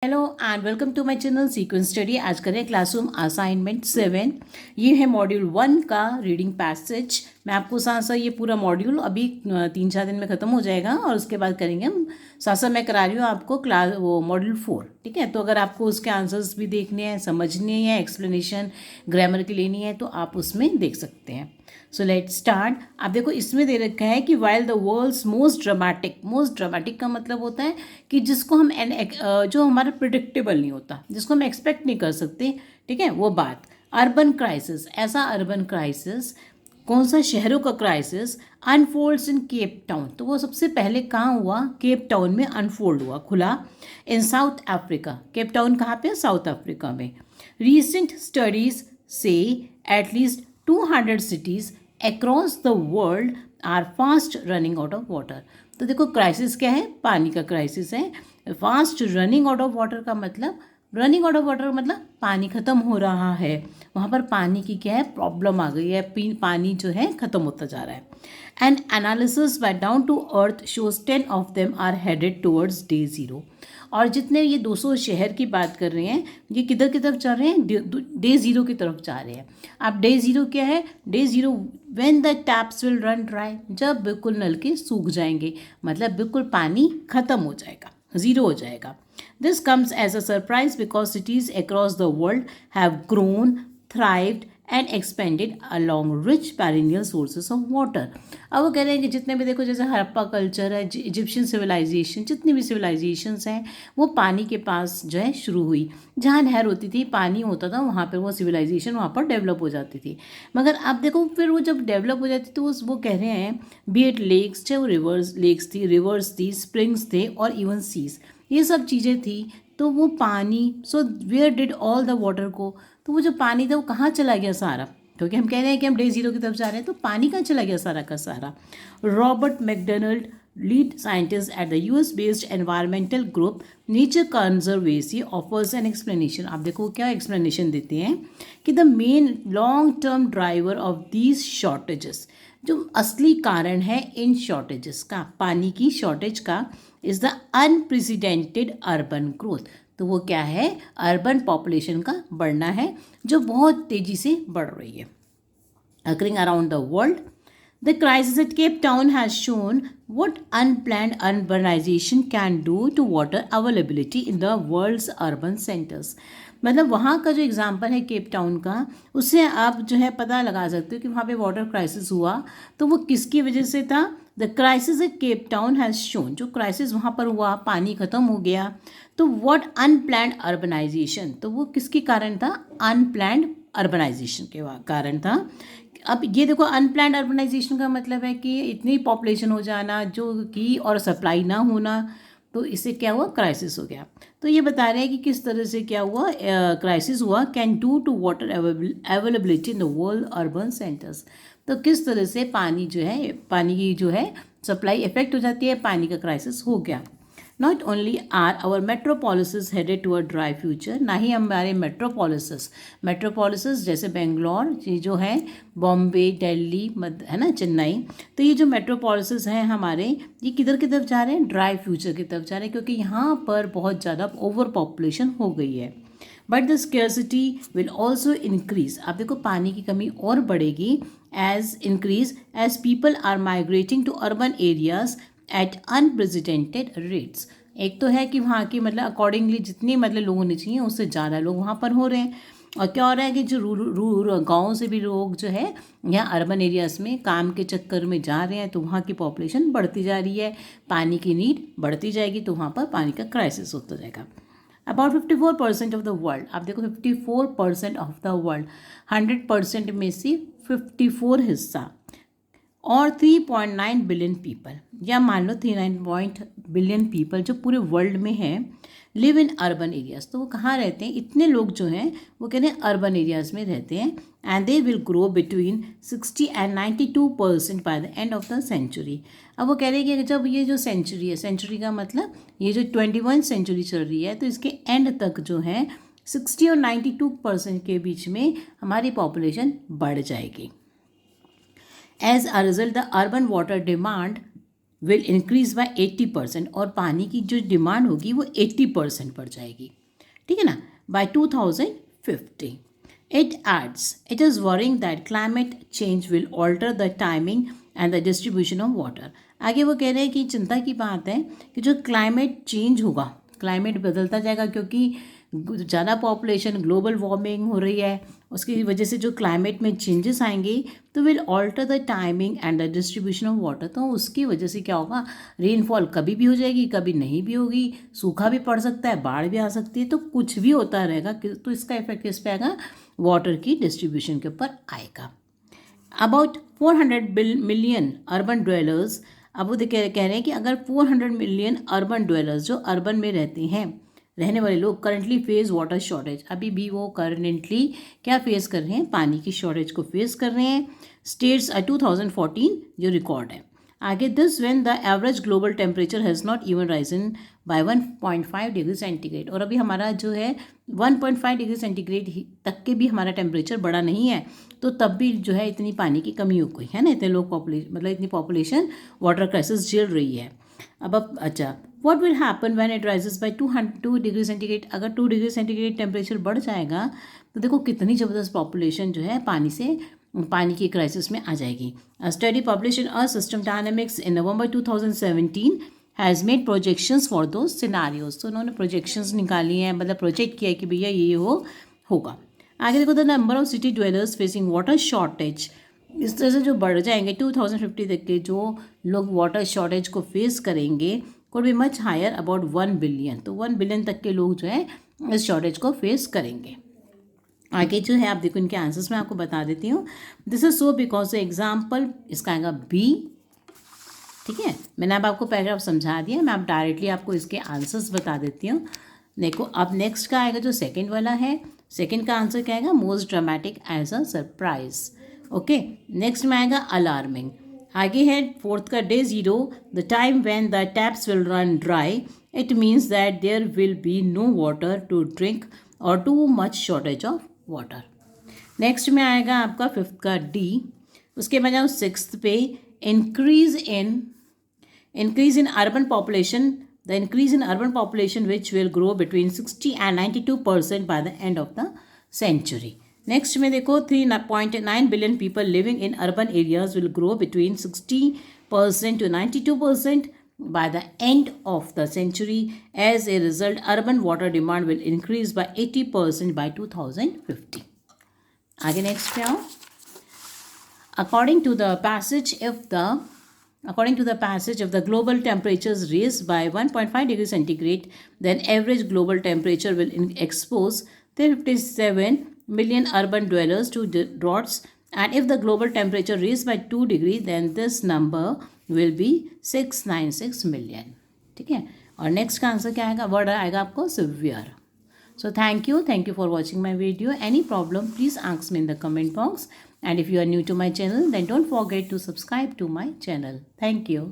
Hello and welcome to my channel sequence study. आज करें classroom assignment 7। ये है मॉड्यूल 1 का रीडिंग पैसेज। मैं आपको साथ साथ ये पूरा मॉड्यूल अभी 3-4 दिन में ख़त्म हो जाएगा और उसके बाद करेंगे हम। साथ साथ मैं करा रही हूँ आपको क्लास मॉड्यूल 4, ठीक है। तो अगर आपको उसके आंसर्स भी देखने हैं, समझने हैं, एक्सप्लेनेशन ग्रामर की लेनी है तो आप उसमें देख सकते हैं। So let start. आप देखो इसमें दे रखा है कि while the world's most dramatic का मतलब होता है कि जिसको हम जो हमारा प्रिडिक्टेबल नहीं होता, जिसको हम एक्सपेक्ट नहीं कर सकते, ठीक है, वो बात। अर्बन क्राइसिस, ऐसा अर्बन क्राइसिस, कौन सा शहरों का क्राइसिस अनफोल्ड्स इन केप टाउन। तो वो सबसे पहले कहाँ हुआ? केप टाउन में अनफोल्ड हुआ, खुला। इन साउथ अफ्रीका, केप टाउन कहाँ पे? साउथ अफ्रीका में। रीसेंट स्टडीज से at least 200 cities across the world are fast running out of water। तो देखो क्राइसिस क्या है? पानी का क्राइसिस है। Fast running out of water का मतलब, रनिंग आउट ऑफ वाटर मतलब पानी खत्म हो रहा है। वहाँ पर पानी की क्या है? प्रॉब्लम आ गई है, पानी जो है खत्म होता जा रहा है। And analysis by down to earth shows 10 of them are headed towards day zero. और जितने ये 200 शहर की बात कर रहे हैं, ये किधर की तरफ जा रहे हैं? डे ज़ीरो की तरफ जा रहे हैं। अब डे ज़ीरो क्या है? Day zero when the taps will run dry, जब बिल्कुल नलके सूख जाएंगे, मतलब बिल्कुल पानी खत्म हो जाएगा, ज़ीरो हो जाएगा। This comes as a surprise because cities across the world have grown, thrived and expanded along rich perennial sources of water। अब वो कह रहे हैं कि जितने भी देखो, जैसे हड़प्पा कल्चर है, इजिप्शियन सिविलाइजेशन, जितनी भी सिविलाइजेशंस हैं वो पानी के पास जो है शुरू हुई। जहाँ नहर होती थी, पानी होता था, वहाँ पर वो सिविलाइजेशन वहाँ पर डेवलप हो जाती थी। मगर अब देखो फिर वो जब डेवलप हो जाती तो वो कह रहे हैं बी इट लेक्स, चाहे वो रिवर्स थी, स्प्रिंग्स थे और इवन सीज, ये सब चीज़ें थी। तो वो पानी, so where did all the water को, तो वो जो पानी था वो कहाँ चला गया सारा? क्योंकि हम कह रहे हैं कि हम डे ज़ीरो की तरफ जा रहे हैं, तो पानी कहाँ चला गया सारा का सारा? Robert McDonald, lead scientist at the US based environmental group Nature Conservancy, offers an explanation. आप देखो क्या एक्सप्लेनेशन देते हैं कि the main long term driver of these shortages, जो असली कारण है इन शॉर्टेजेस का, पानी की शॉर्टेज का, is the unprecedented urban growth. तो वो क्या है? अर्बन पॉपुलेशन का बढ़ना है, जो बहुत तेज़ी से बढ़ रही है occurring around the world। The crisis at Cape Town has shown what unplanned urbanization can do to water availability in the world's urban centers। मतलब वहाँ का जो एग्जाम्पल है केप टाउन का, उससे आप जो है पता लगा सकते हो कि वहाँ पे वाटर क्राइसिस हुआ तो वो किसकी वजह से था। The crisis at Cape Town has shown, जो क्राइसिस वहाँ पर हुआ, पानी खत्म हो गया, तो व्हाट अनप्लैंड अर्बनाइजेशन, तो वो किसके कारण था? अनप्लैंड अर्बनाइजेशन के कारण था। अब ये देखो, अनप्लैंड अर्बनाइजेशन का मतलब है कि इतनी पॉपुलेशन हो जाना जो कि और सप्लाई ना होना, तो इससे क्या हुआ? क्राइसिस हो गया। तो ये बता रहे हैं कि किस तरह से क्या हुआ, क्राइसिस हुआ। Can do to water availability in the world urban centres, तो किस तरह से पानी जो है, पानी की जो है सप्लाई इफेक्ट हो जाती है, पानी का क्राइसिस हो गया। Not only are our metropolises headed to a dry future, ना ही हमारे मेट्रोपोलिसेस जैसे बेंगलोर जो है, बॉम्बे, दिल्ली, है ना, चेन्नई, तो ये जो मेट्रोपोलिसेस हैं हमारे, ये किधर की तरफ जा रहे हैं? ड्राई फ्यूचर की तरफ जा रहे हैं, क्योंकि यहाँ पर बहुत ज़्यादा ओवर पॉपुलेशन हो गई है। But the scarcity will also increase, अब देखो पानी की कमी और बढ़ेगी as people are migrating to urban areas at unprecedented rates. एक तो है कि वहाँ की मतलब अकॉर्डिंगली जितनी मतलब लोग होने चाहिए उससे ज़्यादा लोग वहाँ पर हो रहे हैं। और क्या हो रहा है कि जो गाँव से भी लोग जो है यहाँ अर्बन एरियाज़ में काम के चक्कर में जा रहे हैं, तो वहाँ की पॉपुलेशन बढ़ती जा रही है, पानी की नीड बढ़ती जाएगी, तो वहाँ पर पानी का क्राइसिस होता जाएगा। अबाउट 54% ऑफ द वर्ल्ड, आप देखो 54% ऑफ द वर्ल्ड, 100% में से 54 हिस्सा और 3.9 बिलियन पीपल, या मान लो 3.9 बिलियन पीपल जो पूरे वर्ल्ड में हैं, लिव इन अर्बन एरियाज। तो वो कहाँ रहते हैं? इतने लोग जो हैं वो कहते हैं अर्बन एरियाज में रहते हैं। And they will grow between 60 and 92% by the end of the century. अब वो कह रहे हैं कि जब ये जो सेंचुरी है, सेंचुरी का मतलब ये जो 21 सेंचुरी चल रही है, तो इसके एंड तक जो है 60 और 92% के बीच में हमारी पॉपुलेशन बढ़ जाएगी। As a result, the urban water demand will increase by 80% और पानी की जो डिमांड होगी वो 80% बढ़ जाएगी, ठीक है ना, bye 2050. It adds, it is worrying that climate change will alter the timing and the distribution of water. आगे वो कह रहे हैं कि चिंता की बात है कि जो क्लाइमेट चेंज होगा, क्लाइमेट बदलता जाएगा क्योंकि ज़्यादा पॉपुलेशन, ग्लोबल वार्मिंग हो रही है, उसकी वजह से जो क्लाइमेट में चेंजेस आएंगे तो will alter the timing and the distribution of water. तो उसकी वजह से क्या होगा, रेनफॉल कभी भी हो जाएगी, कभी नहीं भी होगी, सूखा भी पड़ सकता है, बाढ़ भी आ सकती है, तो कुछ भी होता रहेगा. तो इसका इफेक्ट किस पे आएगा, वाटर की डिस्ट्रीब्यूशन के ऊपर आएगा. अबाउट 400 मिलियन अर्बन ड्वेलर्स, अब वो कह रहे हैं कि अगर 400 मिलियन अर्बन ड्वेलर्स जो अर्बन में रहने वाले लोग करंटली फेस वाटर शॉर्टेज, अभी भी वो करंटली क्या फेस कर रहे हैं, पानी की शॉर्टेज को फेस कर रहे हैं. स्टेट्स 2014 जो रिकॉर्ड है. आगे this when the average global temperature has not even Ryzen bye 1.5 degree centigrade. और अभी हमारा जो है 1.5 डिग्री सेंटीग्रेड तक के भी हमारा टेम्परेचर बढ़ा नहीं है, तो तब भी जो है इतनी पानी की कमी हो गई है ना, इतने लोग मतलब इतनी पॉपुलेशन वाटर क्राइसिस झेल रही है. अब अच्छा, what will happen when it rises by 2 degree centigrade. अगर 2 डिग्री सेंटीग्रेड टेम्परेचर बढ़ जाएगा तो देखो कितनी ज़बरदस्त पॉपुलेशन जो है पानी की क्राइसिस में आ जाएगी. अ study publish in earth system dynamics in November 2017 has made projections for दो सिनारियोज. तो उन्होंने प्रोजेक्शंस निकाली हैं, मतलब प्रोजेक्ट किया है कि भैया ये होगा. आगे देखो, the number of city dwellers facing water shortage, इस तरह से जो बढ़ जाएंगे 2050 तक के जो लोग वाटर शॉर्टेज को फेस करेंगे could be much higher, about 1 billion. तो 1 बिलियन तक के लोग जो है इस शॉर्टेज को फेस करेंगे. आगे जो है आप देखो इनके आंसर्स मैं आपको बता देती हूँ. This is so because example इसका आएगा बी, ठीक है. मैंने अब आपको पैराग्राफ समझा दिया, मैं अब डायरेक्टली आपको इसके आंसर्स बता देती हूँ. देखो अब नेक्स्ट का आएगा जो सेकंड वाला है, सेकंड का आंसर क्या आएगा, most dramatic as a surprise. Okay, next में आएगा अलार्मिंग. आगे है फोर्थ का day 0, the time when the taps will run dry, it means that there will be no water to drink और too much shortage of water. Next में आएगा आपका fifth का डी. उसके बाद जाओ सिक्स्थ पे, increase in urban population, the increase in urban population which will grow between 60 and 92% by the end of the century. Next में देखो 3.9 billion people living in urban areas will grow between 60% to 92% by the end of the century. As a result, urban water demand will increase by 80% by 2050. आगे next पे आओ. According to the passage of the global temperatures raised by 1.5 degrees centigrade, then average global temperature will expose 57 million urban dwellers to droughts, and if the global temperature raised by 2 degrees, then this number will be 696 million. ठीक है. और next का answer क्या आएगा, word आएगा आपको severe. So thank you for watching my video. Any problem, please ask me in the comment box. And if you are new to my channel, then don't forget to subscribe to my channel. Thank you.